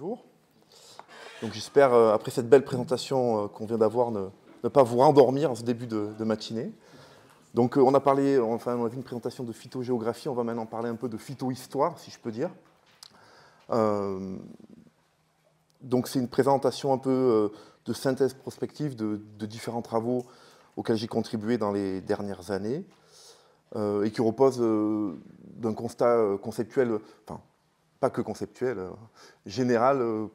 Bonjour. Donc j'espère, après cette belle présentation qu'on vient d'avoir, ne pas vous rendormir en ce début de matinée. Donc on a parlé, enfin on a vu une présentation de phytogéographie, on va maintenant parler un peu de phytohistoire, si je peux dire. Donc c'est une présentation un peu de synthèse prospective de différents travaux auxquels j'ai contribué dans les dernières années et qui repose d'un constat conceptuel, enfin pas que conceptuel, général,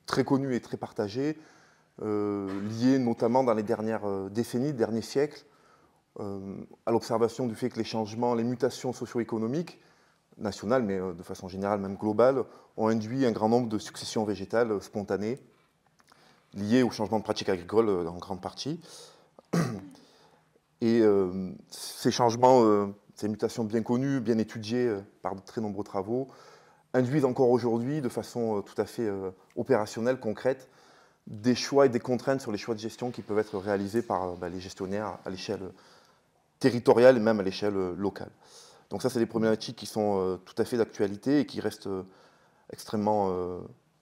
très connu et très partagé, lié notamment dans les dernières décennies, derniers siècles, à l'observation du fait que les changements, les mutations socio-économiques, nationales, mais de façon générale, même globale, ont induit un grand nombre de successions végétales spontanées, liées au changement de pratiques agricoles en grande partie. Et ces changements, ces mutations bien connues, bien étudiées par de très nombreux travaux, induisent encore aujourd'hui, de façon tout à fait opérationnelle, concrète, des choix et des contraintes sur les choix de gestion qui peuvent être réalisés par les gestionnaires à l'échelle territoriale et même à l'échelle locale. Donc ça, c'est des problématiques qui sont tout à fait d'actualité et qui restent extrêmement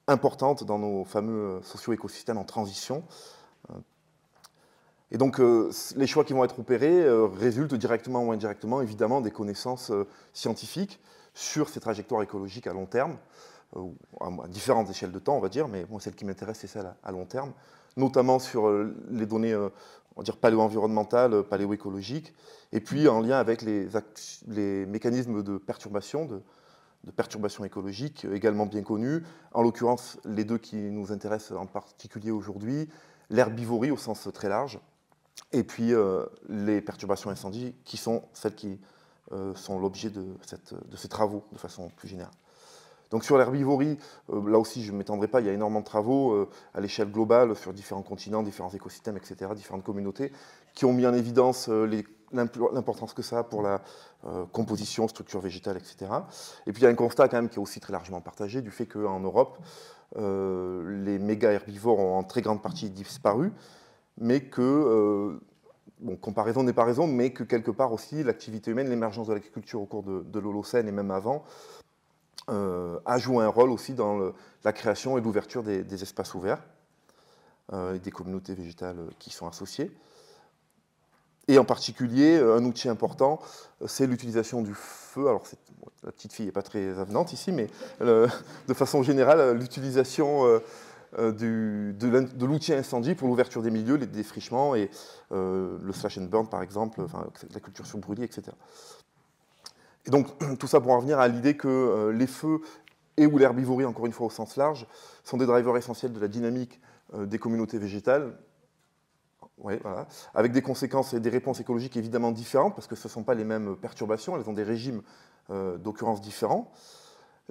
importantes dans nos fameux socio-écosystèmes en transition. Et donc, les choix qui vont être opérés résultent directement ou indirectement, évidemment, des connaissances scientifiques sur ces trajectoires écologiques à long terme, à différentes échelles de temps, on va dire, mais moi, celle qui m'intéresse, c'est celle à long terme, notamment sur les données, on va dire, paléo-environnementales, paléo-écologiques, et puis en lien avec les mécanismes de perturbation écologique, également bien connus, en l'occurrence, les deux qui nous intéressent en particulier aujourd'hui, l'herbivorie au sens très large, et puis les perturbations incendies, qui sont celles qui sont l'objet de ces travaux, de façon plus générale. Donc sur l'herbivorie, là aussi je ne m'étendrai pas, il y a énormément de travaux à l'échelle globale sur différents continents, différents écosystèmes, etc., différentes communautés, qui ont mis en évidence l'importance que ça a pour la composition, structure végétale, etc. Et puis il y a un constat quand même qui est aussi très largement partagé, du fait qu'en Europe, les méga-herbivores ont en très grande partie disparu, mais que, bon, comparaison n'est pas raison, mais que quelque part aussi l'activité humaine, l'émergence de l'agriculture au cours de l'Holocène et même avant, a joué un rôle aussi dans la création et l'ouverture des espaces ouverts, et des communautés végétales qui sont associées. Et en particulier, un outil important, c'est l'utilisation du feu. Alors, la petite fille n'est pas très avenante ici, mais de façon générale, l'utilisation de l'outil incendie pour l'ouverture des milieux, les défrichements et le slash and burn, par exemple, enfin, la culture sur brûlis, etc. Et donc, tout ça pour en revenir à l'idée que les feux et ou l'herbivorie, encore une fois au sens large, sont des drivers essentiels de la dynamique des communautés végétales, ouais, voilà, avec des conséquences et des réponses écologiques évidemment différentes, parce que ce ne sont pas les mêmes perturbations, elles ont des régimes d'occurrence différents.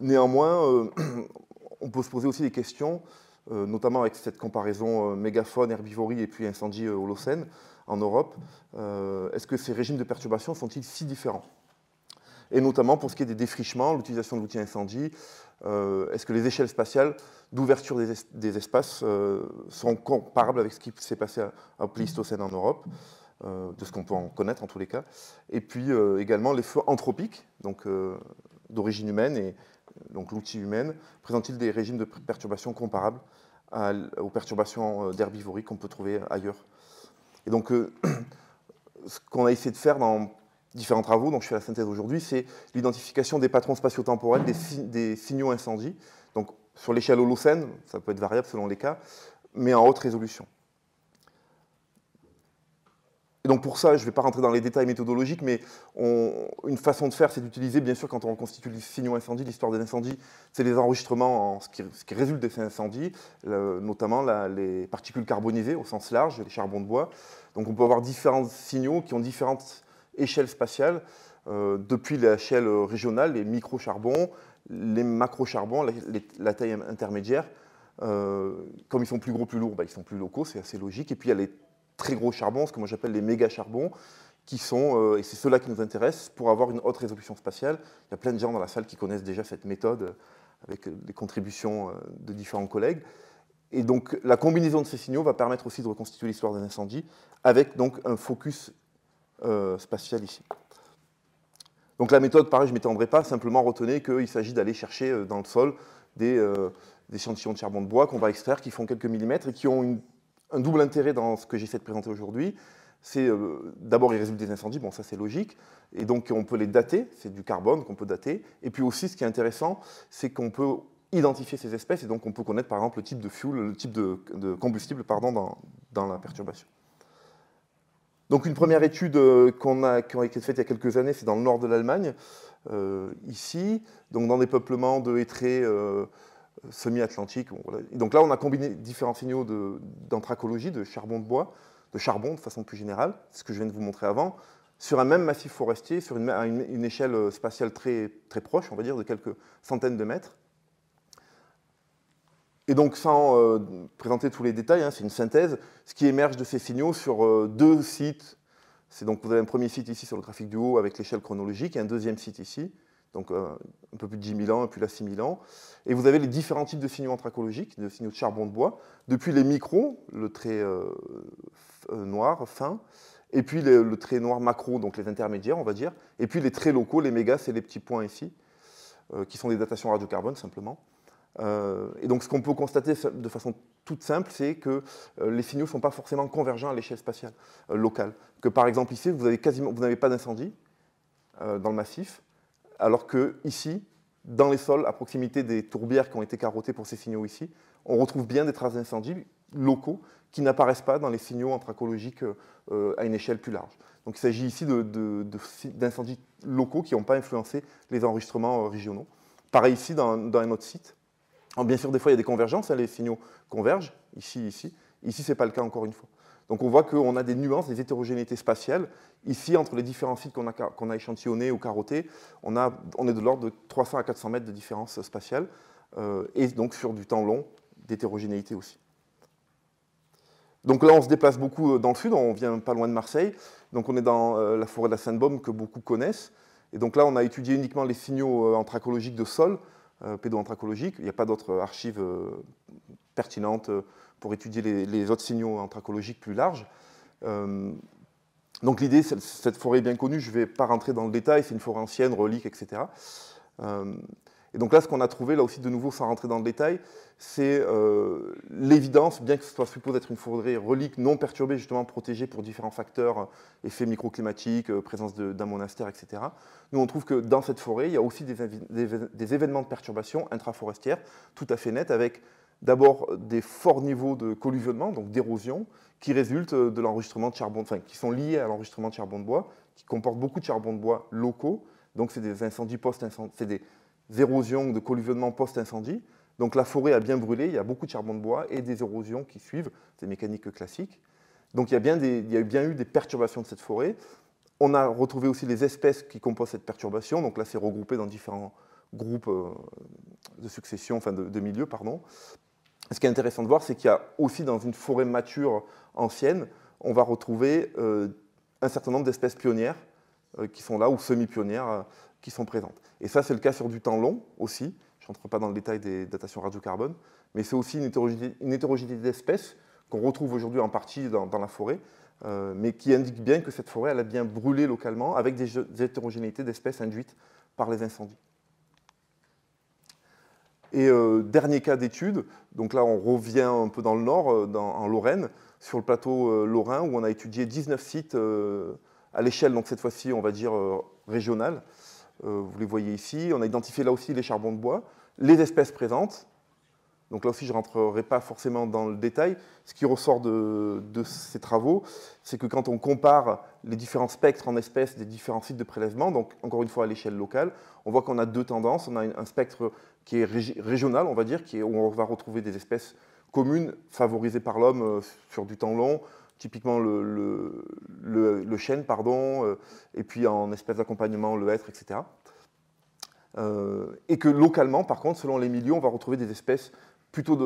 Néanmoins, on peut se poser aussi des questions, notamment avec cette comparaison mégafaune, herbivorie et puis incendie holocène en Europe. Est-ce que ces régimes de perturbation sont-ils si différents ? Et notamment pour ce qui est des défrichements, l'utilisation de l'outil incendie, est-ce que les échelles spatiales d'ouverture des espaces sont comparables avec ce qui s'est passé au Pléistocène en Europe, de ce qu'on peut en connaître en tous les cas, et puis également les feux anthropiques, donc d'origine humaine, et donc l'outil humain, présentent-ils des régimes de perturbation comparables aux perturbations d'herbivorie qu'on peut trouver ailleurs. Et donc, ce qu'on a essayé de faire dans différents travaux, donc je fais la synthèse aujourd'hui, c'est l'identification des patrons spatio-temporels, des signaux incendies, donc sur l'échelle holocène, ça peut être variable selon les cas, mais en haute résolution. Et donc pour ça, je ne vais pas rentrer dans les détails méthodologiques, mais une façon de faire, c'est d'utiliser, bien sûr, quand on reconstitue les signaux incendies, l'histoire des incendies, c'est les enregistrements, ce qui résulte de ces incendies, notamment les particules carbonisées au sens large, les charbons de bois. Donc on peut avoir différents signaux qui ont différentes échelles spatiales, depuis l'échelle régionale, les micro-charbons, les macro-charbons, la taille intermédiaire. Comme ils sont plus gros, plus lourds, ils sont plus locaux, c'est assez logique. Et puis il y a les très gros charbons, ce que moi j'appelle les méga-charbons, qui sont, et c'est ceux-là qui nous intéressent, pour avoir une haute résolution spatiale. Il y a plein de gens dans la salle qui connaissent déjà cette méthode, avec des contributions de différents collègues. Et donc la combinaison de ces signaux va permettre aussi de reconstituer l'histoire d'un incendie, avec donc un focus spatial ici. Donc la méthode, pareil, je ne m'étendrai pas, simplement retenez qu'il s'agit d'aller chercher dans le sol des échantillons de charbon de bois qu'on va extraire, qui font quelques millimètres et qui ont un double intérêt dans ce que j'essaie de présenter aujourd'hui. C'est d'abord, ils résultent des incendies, bon ça c'est logique, et donc on peut les dater, c'est du carbone qu'on peut dater, et puis aussi ce qui est intéressant, c'est qu'on peut identifier ces espèces, et donc on peut connaître par exemple le type de fuel, le type de combustible pardon, dans la perturbation. Donc une première étude qui a été faite il y a quelques années, c'est dans le nord de l'Allemagne, ici, donc dans des peuplements de hêtraies semi-atlantiques. Bon, voilà. Donc là, on a combiné différents signaux d'anthracologie, de charbon de bois, de charbon de façon plus générale, c'est ce que je viens de vous montrer avant, sur un même massif forestier, sur une échelle spatiale très, très proche, on va dire, de quelques centaines de mètres. Et donc, sans présenter tous les détails, hein, c'est une synthèse, ce qui émerge de ces signaux sur deux sites. C'est donc, vous avez un premier site ici sur le graphique du haut avec l'échelle chronologique, et un deuxième site ici, donc un peu plus de 10 000 ans, et puis là 6 000 ans. Et vous avez les différents types de signaux anthracologiques, de signaux de charbon de bois, depuis les micros, le trait noir, fin, et puis le trait noir macro, donc les intermédiaires, on va dire, et puis les traits locaux, les mégas, c'est les petits points ici, qui sont des datations radiocarbone, simplement. Et donc ce qu'on peut constater de façon toute simple, c'est que les signaux ne sont pas forcément convergents à l'échelle spatiale locale. Que par exemple ici, vous n'avez pas d'incendie dans le massif, alors que ici, dans les sols, à proximité des tourbières qui ont été carottées pour ces signaux ici, on retrouve bien des traces d'incendies locaux qui n'apparaissent pas dans les signaux anthracologiques à une échelle plus large. Donc il s'agit ici d'incendies locaux qui n'ont pas influencé les enregistrements régionaux. Pareil ici, dans un autre site. Alors, bien sûr, des fois, il y a des convergences, hein, les signaux convergent, ici, ici. Ici, ce n'est pas le cas, encore une fois. Donc, on voit qu'on a des nuances, des hétérogénéités spatiales. Ici, entre les différents sites qu'on a échantillonnés ou carottés, on est de l'ordre de 300 à 400 mètres de différence spatiale, et donc sur du temps long, d'hétérogénéité aussi. Donc là, on se déplace beaucoup dans le sud, on vient pas loin de Marseille. Donc, on est dans la forêt de la Sainte-Baume, que beaucoup connaissent. Et donc là, on a étudié uniquement les signaux anthracologiques de sol, pédoanthracologiques. Il n'y a pas d'autres archives pertinentes pour étudier les autres signaux anthracologiques plus larges. Donc l'idée, cette forêt est bien connue, je ne vais pas rentrer dans le détail, c'est une forêt ancienne, relique, etc. Et donc là, ce qu'on a trouvé, là aussi de nouveau sans rentrer dans le détail, c'est l'évidence, bien que ce soit supposé être une forêt relique non perturbée, justement protégée pour différents facteurs, effets microclimatiques, présence d'un monastère, etc. Nous, on trouve que dans cette forêt, il y a aussi des événements de perturbation intraforestière tout à fait nets, avec d'abord des forts niveaux de collusionnement, donc d'érosion, qui résultent de l'enregistrement de charbon, enfin qui sont liés à l'enregistrement de charbon de bois, qui comportent beaucoup de charbon de bois locaux, donc c'est des incendies post-incendie, c'est des érosions de collusionnement post-incendie. Donc la forêt a bien brûlé, il y a beaucoup de charbon de bois et des érosions qui suivent, c'est mécanique classique. Donc il y a bien eu des perturbations de cette forêt. On a retrouvé aussi les espèces qui composent cette perturbation, donc là c'est regroupé dans différents groupes de succession, enfin de milieux, pardon. Ce qui est intéressant de voir, c'est qu'il y a aussi dans une forêt mature ancienne, on va retrouver un certain nombre d'espèces pionnières qui sont là, ou semi-pionnières, qui sont présentes. Et ça, c'est le cas sur du temps long aussi. Je ne rentre pas dans le détail des datations radiocarbone, mais c'est aussi une hétérogénéité d'espèces qu'on retrouve aujourd'hui en partie dans la forêt, mais qui indique bien que cette forêt, elle a bien brûlé localement avec des hétérogénéités d'espèces induites par les incendies. Et dernier cas d'étude, donc là on revient un peu dans le nord, en Lorraine, sur le plateau lorrain, où on a étudié 19 sites à l'échelle, donc cette fois-ci on va dire régionale. Vous les voyez ici. On a identifié là aussi les charbons de bois, les espèces présentes. Donc là aussi, je ne rentrerai pas forcément dans le détail. Ce qui ressort de ces travaux, c'est que quand on compare les différents spectres en espèces des différents sites de prélèvement, donc encore une fois à l'échelle locale, on voit qu'on a deux tendances. On a un spectre qui est régional, on va dire, où on va retrouver des espèces communes favorisées par l'homme sur du temps long, typiquement le chêne, pardon, et puis en espèces d'accompagnement, le hêtre, etc. Et que localement, par contre, selon les milieux, on va retrouver des espèces plutôt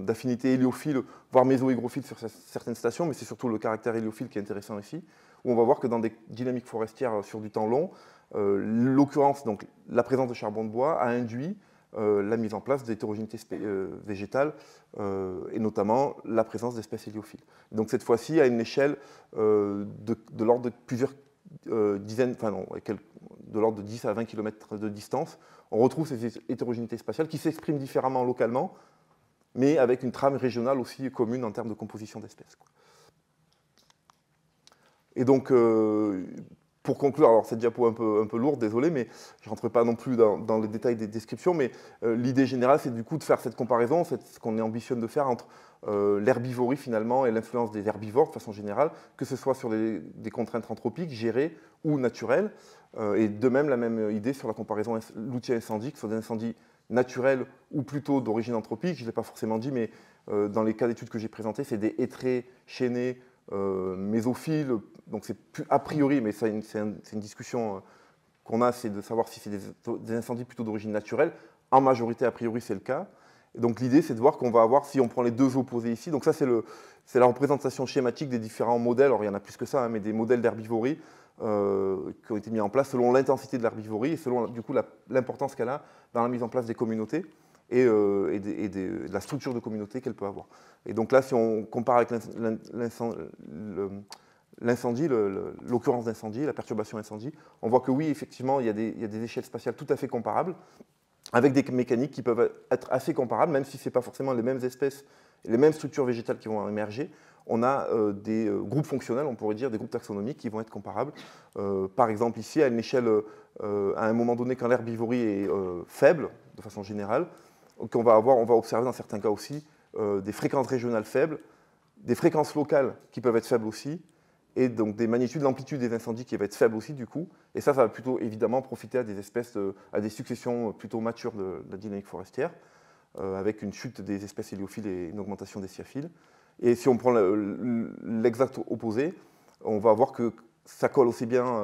d'affinité héliophile, voire mésohygrophiles sur certaines stations, mais c'est surtout le caractère héliophile qui est intéressant ici, où on va voir que dans des dynamiques forestières sur du temps long, l'occurrence, donc la présence de charbon de bois a induit la mise en place d'hétérogénéité végétale et notamment la présence d'espèces héliophiles. Donc cette fois-ci, à une échelle de l'ordre de plusieurs dizaines, enfin non, de l'ordre de 10 à 20 km de distance, on retrouve ces hétérogénéités spatiales qui s'expriment différemment localement, mais avec une trame régionale aussi commune en termes de composition d'espèces. Et donc, pour conclure, alors cette diapo un peu lourde, désolé, mais je ne rentre pas non plus dans les détails des descriptions, mais l'idée générale, c'est du coup de faire cette comparaison, c'est ce qu'on ambitionne de faire entre l'herbivorie finalement et l'influence des herbivores de façon générale, que ce soit sur des contraintes anthropiques, gérées ou naturelles, et de même la même idée sur la comparaison l'outil incendie, que ce soit des incendies naturels ou plutôt d'origine anthropique, je ne l'ai pas forcément dit, mais dans les cas d'études que j'ai présentés, c'est des hêtraies chaînées, mésophiles, donc c'est a priori, mais c'est une discussion qu'on a, c'est de savoir si c'est des incendies plutôt d'origine naturelle. En majorité, a priori, c'est le cas. Et donc l'idée, c'est de voir qu'on va avoir, si on prend les deux opposés ici, donc ça c'est la représentation schématique des différents modèles, alors il y en a plus que ça, hein, mais des modèles d'herbivorie qui ont été mis en place selon l'intensité de l'herbivorie et selon du coup l'importance qu'elle a dans la mise en place des communautés et de la structure de communauté qu'elle peut avoir. Et donc là, si on compare avec l'incendie, l'occurrence d'incendie, la perturbation incendie, on voit que oui, effectivement, il y a des échelles spatiales tout à fait comparables, avec des mécaniques qui peuvent être assez comparables, même si ce n'est pas forcément les mêmes espèces, les mêmes structures végétales qui vont émerger. On a des groupes fonctionnels, on pourrait dire des groupes taxonomiques qui vont être comparables. Par exemple, ici, à une échelle, à un moment donné, quand l'herbivorie est faible, de façon générale, on va observer dans certains cas aussi des fréquences régionales faibles, des fréquences locales qui peuvent être faibles aussi, et donc des magnitudes, l'amplitude des incendies qui va être faible aussi du coup. Et ça va plutôt évidemment profiter à des espèces, à des successions plutôt matures de la dynamique forestière, avec une chute des espèces héliophiles et une augmentation des sciaphiles. Et si on prend l'exact opposé, on va voir que ça colle aussi bien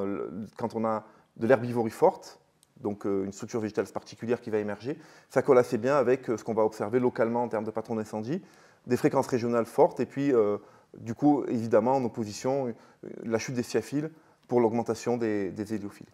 quand on a de l'herbivorie forte, donc une structure végétale particulière qui va émerger, ça colle assez bien avec ce qu'on va observer localement en termes de patrons d'incendie, des fréquences régionales fortes, et puis du coup, évidemment, en opposition, la chute des sciaphiles pour l'augmentation des héliophiles.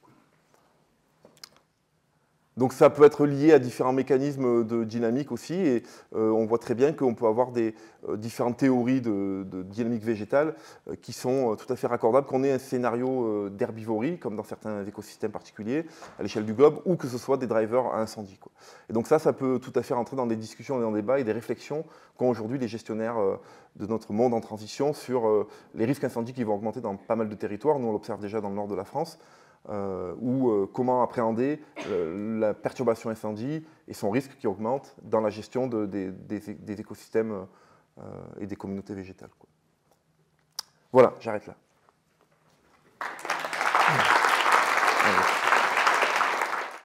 Donc ça peut être lié à différents mécanismes de dynamique aussi, et on voit très bien qu'on peut avoir des différentes théories de dynamique végétale qui sont tout à fait raccordables, qu'on ait un scénario d'herbivorie, comme dans certains écosystèmes particuliers, à l'échelle du globe, ou que ce soit des drivers à incendie, quoi. Et donc ça peut tout à fait rentrer dans des discussions et dans des débats et des réflexions qu'ont aujourd'hui les gestionnaires de notre monde en transition sur les risques incendies qui vont augmenter dans pas mal de territoires. Nous, on l'observe déjà dans le nord de la France. Ou comment appréhender la perturbation incendie et son risque qui augmente dans la gestion des écosystèmes et des communautés végétales, quoi. Voilà, j'arrête là.